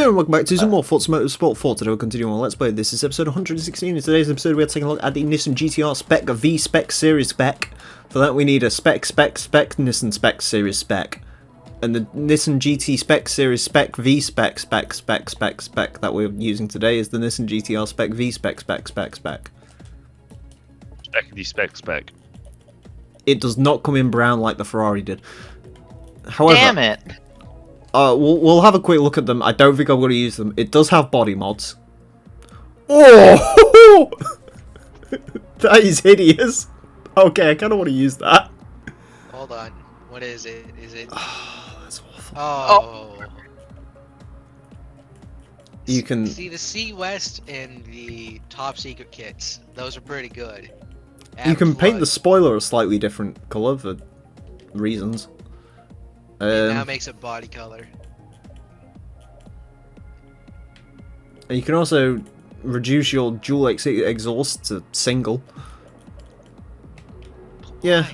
Hello and welcome back to some more Forza Motorsport 4. Today we'll continue on Let's Play. This is episode 116. In today's episode we are taking a look at the Nissan GTR Spec V Spec Series Spec. For that we need a Spec Nissan Spec Series Spec. And the Nissan GT Spec Series Spec V Spec that we're using today is the Nissan GTR Spec V Spec. Spec. It does not come in brown like the Ferrari did. However, damn it! We'll have a quick look at them. I don't think I'm going to use them. It does have body mods. Oh! That is hideous. Okay, I kind of want to use that. Hold on. What is it? Is it? Oh, that's awful. Oh. You can see the C West and the top secret kits. Those are pretty good. You can paint the spoiler a slightly different color for reasons. It now makes it body color. And you can also reduce your dual exhaust to single. Yeah,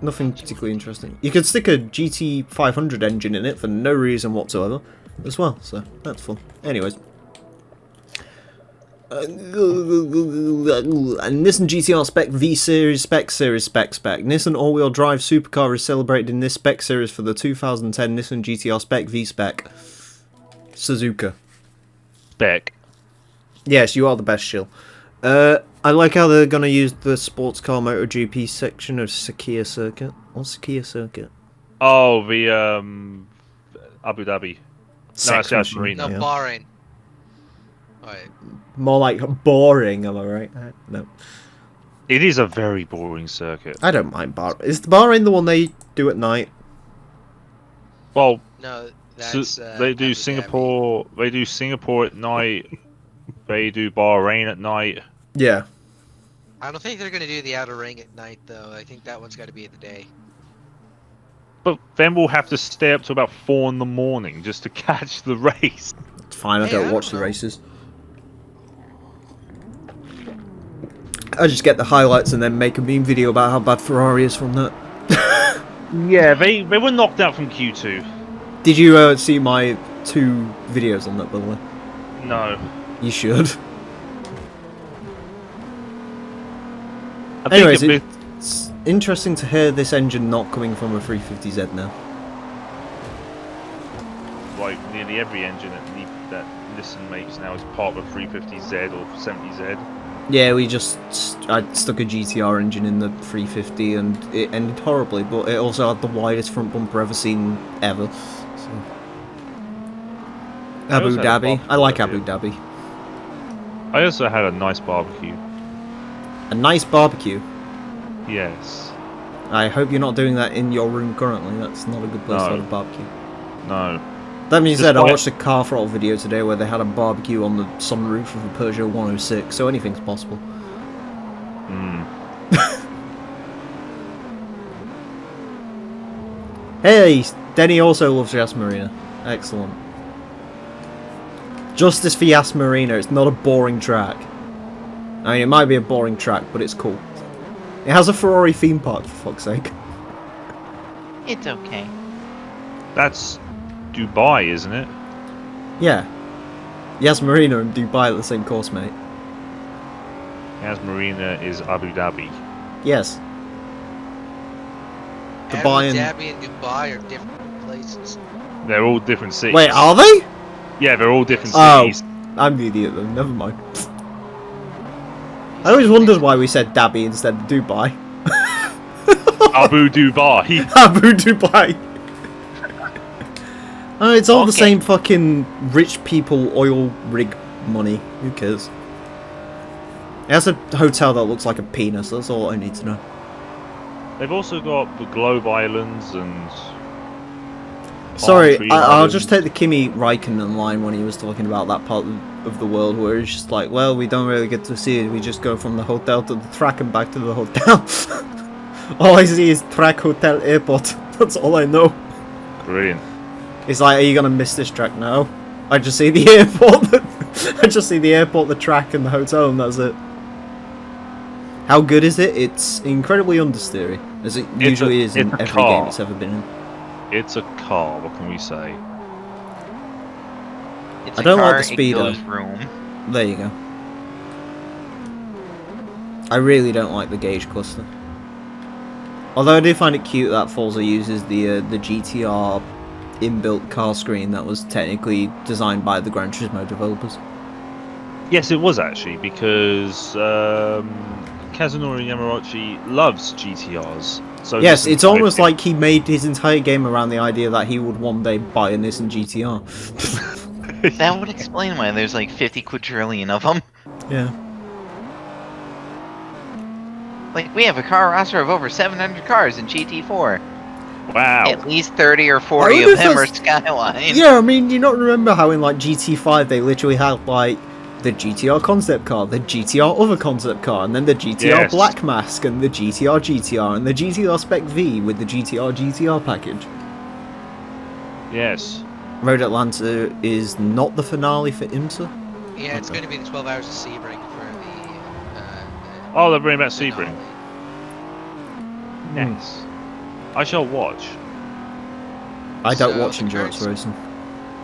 nothing particularly interesting. You could stick a GT 500 engine in it for no reason whatsoever as well, so that's fun. Anyways. Nissan GTR Spec V Series Spec. Nissan all-wheel drive supercar is celebrated in this Spec Series for the 2010 Nissan GTR Spec V Spec. Suzuka. Spec. Yes, you are the best, Shill. I like how they're going to use the sports car MotoGP section of Sakhir Circuit. What's Sakhir Circuit? Oh, the Abu Dhabi. No, that's Marina. No, Bahrain. Right. More like boring, am I right? No. It is a very boring circuit. I don't mind Bahrain. Is the Bahrain the one they do at night? Well, no, that's they do Singapore. They do Singapore at night. They do Bahrain at night. Yeah. I don't think they're going to do the outer ring at night, though. I think that one's got to be at the day. But then we'll have to stay up to about 4 in the morning just to catch the race. It's fine. I don't watch the races. I just get the highlights and then make a meme video about how bad Ferrari is from that. Yeah, they were knocked out from Q2. Did you see my 2 videos on that, by the way? No. You should. Anyways, it's interesting to hear this engine not coming from a 350Z now. Like nearly every engine that Nissan makes now is part of a 350Z or 70Z. Yeah, I stuck a GTR engine in the 350 and it ended horribly, but it also had the widest front bumper ever seen ever. So. Abu Dhabi. I like Abu Dhabi. I also had a nice barbecue. A nice barbecue? Yes. I hope you're not doing that in your room currently. That's not a good place to have a barbecue. No. That being said, I watched a car throttle video today where they had a barbecue on the sunroof of a Peugeot 106, so anything's possible. Hey, Denny also loves Yas Marina. Excellent. Justice for Yas Marina, it's not a boring track. I mean, it might be a boring track, but it's cool. It has a Ferrari theme park, for fuck's sake. It's okay. That's Dubai, isn't it? Yeah. Yas Marina and Dubai are the same course, mate. Yas Marina is Abu Dhabi. Yes. Abu Dhabi and Dubai are different places. They're all different cities. Wait, are they? Yeah, they're all different cities. Oh, I'm the idiot then. Never mind. I always wondered why we said Dhabi instead of Dubai. Abu Dubai. Abu Dubai. Oh, it's all the same fucking rich people oil rig money. Who cares? It has a hotel that looks like a penis. That's all I need to know. They've also got the Globe Islands and... Sorry, I'll just take the Kimi Räikkönen line when he was talking about that part of the world where it's just like, well, we don't really get to see it. We just go from the hotel to the track and back to the hotel. All I see is track, hotel, airport. That's all I know. Brilliant. It's like, are you gonna miss this track? No. I just see the airport. I just see the airport, the track, and the hotel, and that's it. How good is it? It's incredibly understeery, as it usually is in every game it's ever been in. It's a car, what can we say? It's I a don't like car, the speedo. It goes room. There you go. I really don't like the gauge cluster. Although I do find it cute that Forza uses the GTR inbuilt car screen that was technically designed by the Gran Turismo developers. Yes, it was actually, because Kazunori Yamauchi loves GTRs. So Yes, Nissan it's tried almost to- like he made his entire game around the idea that he would one day buy a Nissan GTR. That would explain why there's like 50 quadrillion of them. Yeah. Like, we have a car roster of over 700 cars in GT4. Wow. At least 30 or I 40 wonder of if them are that's- Skyline. Yeah, I mean, you not remember how in like GT5 they literally had like the GTR concept car, the GTR other concept car, and then the GTR Yes. Black Mask, and the GTR GTR, and the GTR Spec V with the GTR GTR package. Yes. Road Atlanta is not the finale for IMSA. Yeah, it's Okay. going to be the 12 hours of Sebring for the. Oh, they're bringing back Sebring. finale. Yes. I shall watch. I don't So, watch the endurance current- racing.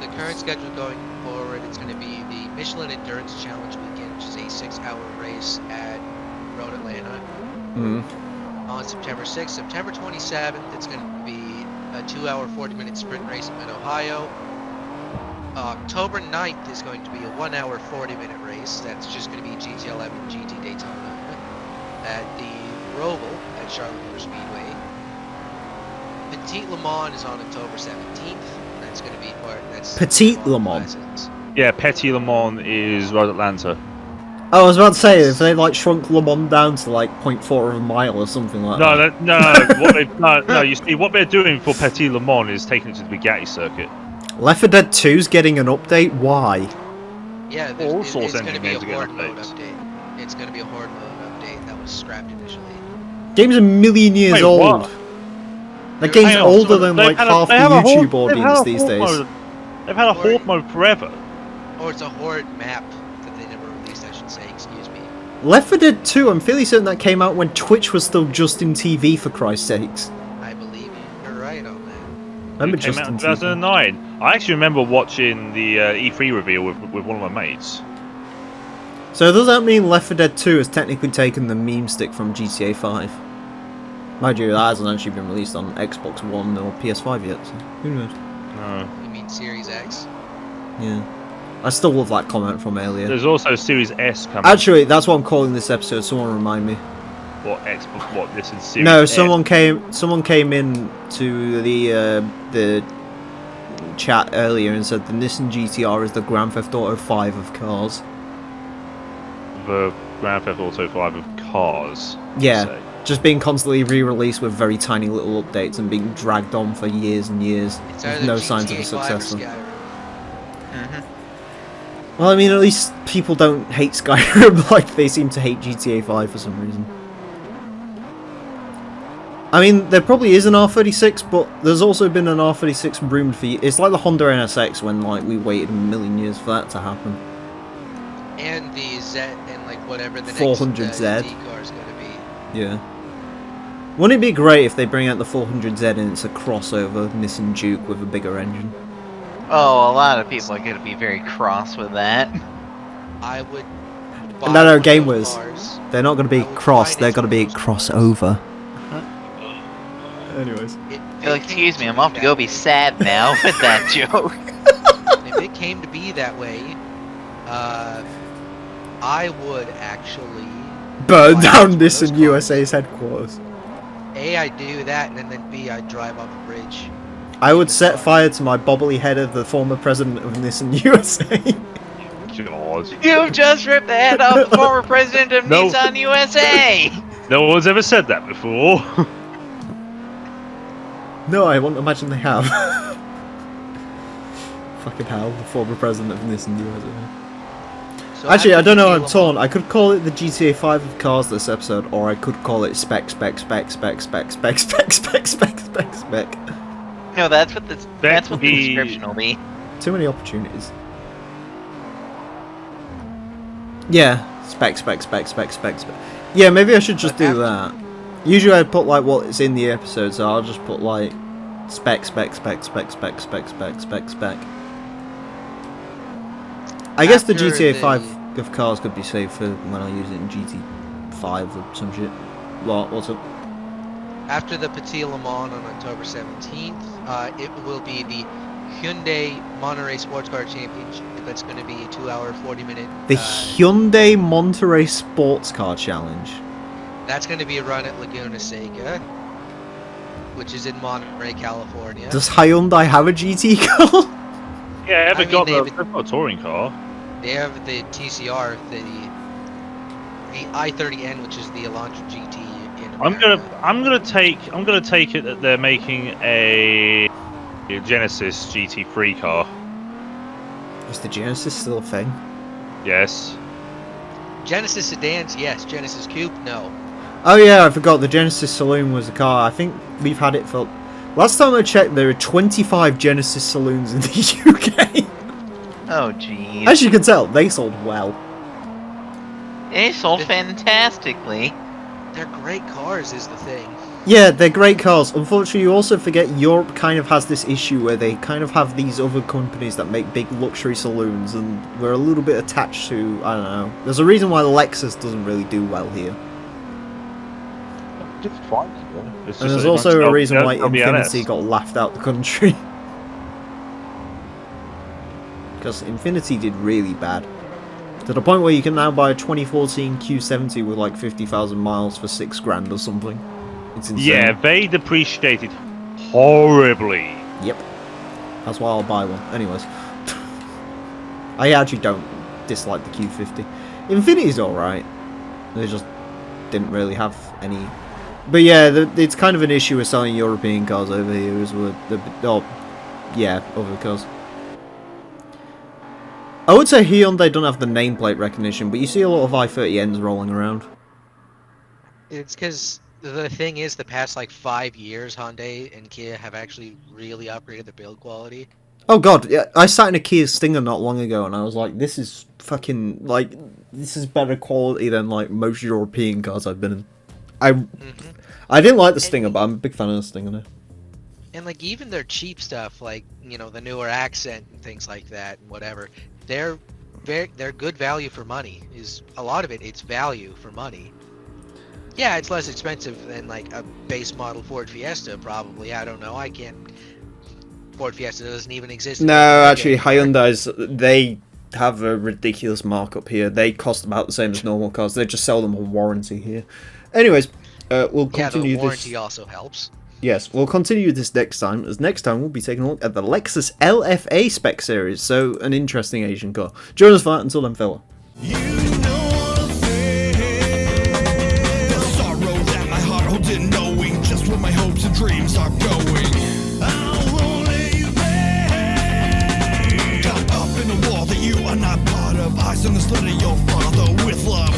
The current schedule going forward, it's going to be the Michelin Endurance Challenge weekend, which is a 6-hour race at Road Atlanta. Mm. On September 6th. September 27th, it's going to be a 2-hour, 40-minute sprint race in Mid Ohio. October 9th is going to be a 1-hour, 40-minute race. That's just going to be GT11 GT Daytona at the Roval at Charlotte Motor Speedway. Petite Le Mans is on October 17th. That's going to be that's Petite Le Mans. classes. Yeah, Petit Le Mans is Road Atlanta. Oh, I was about to say, if they like shrunk Le Mans down to like 0.4 of a mile or something like No, that. no. You see, what they're doing for Petit Le Mans is taking it to the Bugatti circuit. Left 4 Dead 2's getting an update. Why? Yeah, All it's Source going to engine be a games are getting horde mode updates. update. It's going to be a horde mode update that was scrapped initially. Game's a million years Wait, old. what? That game's Hang on, older so than they've like had half the they have a YouTube horde- they've had audience a these horde days. mode- They've had a horde mode forever. Or it's a horde map that they never released, I should say, excuse me. Left 4 Dead 2, I'm fairly certain that came out when Twitch was still Justin TV, for Christ's sakes. I believe you're right on that. Remember It came out Justin in TV? 2009. I actually remember watching the E3 reveal with one of my mates. So does that mean Left 4 Dead 2 has technically taken the meme stick from GTA 5? Mind you, that hasn't actually been released on Xbox One or PS5 yet, so who knows? No. You mean Series X? Yeah. I still love that comment from earlier. There's also Series S coming. Actually, that's what I'm calling this episode, someone remind me. Or Xbox. What? This is Series No, S. someone came in to the chat earlier and said the Nissan GTR is the Grand Theft Auto 5 of cars. The Grand Theft Auto 5 of cars. Yeah, say. just being constantly re-released with very tiny little updates and being dragged on for years and years It's with either no GTA signs of a 5 or successor. Skyrim. Well, I mean, at least people don't hate Skyrim like they seem to hate GTA 5 for some reason. I mean, there probably is an R36, but there's also been an R36 rumored for you. It's like the Honda NSX when like we waited a million years for that to happen. And the Z and like whatever the 400Z. next Z car is going to be. Yeah. Wouldn't it be great if they bring out the 400Z and it's a crossover Nissan Juke with a bigger engine? Oh, a lot of people are going to be very cross with that. I would. No, buy no, one of those gamers. cars. They're not going to be I would cross, finance they're going to be one of those cars. crossover. Anyways. Oh, excuse me, I'm off to go be sad now with that joke. If it came to be that way, I would actually. Burn buy down one of those Nissan cars. USA's headquarters. A, I do that, and then B, I drive off a bridge. I would set fire to my bobbly head of the former president of Nissan USA. God. You just ripped the head off the former president of No. Nissan USA! No one's ever said that before. No, I won't imagine they have. Fucking hell, the former president of Nissan USA. So Actually, I after don't know, GTA I'm Le torn. Mans- I could call it the GTA 5 of cars this episode, or I could call it spec. No, that's what the be- description will be. Too many opportunities. Yeah, spec. Yeah, maybe I should just But do that. Usually I put like what's in the episode, so I'll just put like spec. I guess the After GTA 5 of cars could be saved for when I use it in GT5 or some shit. What's up? After the Petit Le Mans on October 17th, it will be the Hyundai Monterey Sports Car Championship. That's going to be a 2-hour, 40-minute. The Hyundai Monterey Sports Car Challenge. That's going to be a run at Laguna Seca, which is in Monterey, California. Does Hyundai have a GT car? Yeah, I mean, they've got a touring car. They have the TCR, the i30N, which is the Elantra GT in America. I'm gonna take it that they're making a Genesis GT3 car. Is the Genesis still a thing? Yes. Genesis sedans, yes. Genesis coupe, no. Oh yeah, I forgot the Genesis Saloon was a car. I think we've had it for... Last time I checked, there are 25 Genesis Saloons in the UK. Oh, jeez. As you can tell, they sold well. They sold fantastically. They're great cars, is the thing. Yeah, they're great cars. Unfortunately, you also forget Europe kind of has this issue where they kind of have these other companies that make big luxury saloons, and we're a little bit attached to, I don't know. There's a reason why Lexus doesn't really do well here. It's fine. It's And just there's that also a it's reason why LBNS. Infinity got laughed out the country. Because Infinity did really bad. To the point where you can now buy a 2014 Q70 with like 50,000 miles for $6,000 or something. It's insane. Yeah, they depreciated horribly. Yep. That's why I'll buy one. Anyways. I actually don't dislike the Q50. Infinity's alright. They just didn't really have any... But yeah, it's kind of an issue with selling European cars over here as well. Yeah, other cars. I would say Hyundai don't have the nameplate recognition, but you see a lot of i30Ns rolling around. It's because the thing is, the past like 5 years, Hyundai and Kia have actually really upgraded the build quality. Oh god, yeah, I sat in a Kia Stinger not long ago and I was like, this is fucking, like, this is better quality than like most European cars I've been in. I didn't like the Stinger, but I'm a big fan of the Stinger now. And like even their cheap stuff, like, you know, the newer Accent and things like that, and whatever, they're good value for money. Is a lot of it, it's value for money. Yeah, it's less expensive than like a base model Ford Fiesta, probably. I don't know. I can't. Ford Fiesta doesn't even exist. No, actually, Hyundai's, they have a ridiculous markup here. They cost about the same as normal cars. They just sell them on warranty here. Anyways, we'll continue the warranty this. also helps. Yes, we'll continue this next time, as next time we'll be taking a look at the Lexus LFA spec series, so an interesting Asian car. Join us for that. Until then, fella. You know what I'm saying. The sorrow that my heart holds in knowing just where my hopes and dreams are going. I won't let you play. Got up in a wall that you are not part of. Eyes on the slit of your father with love.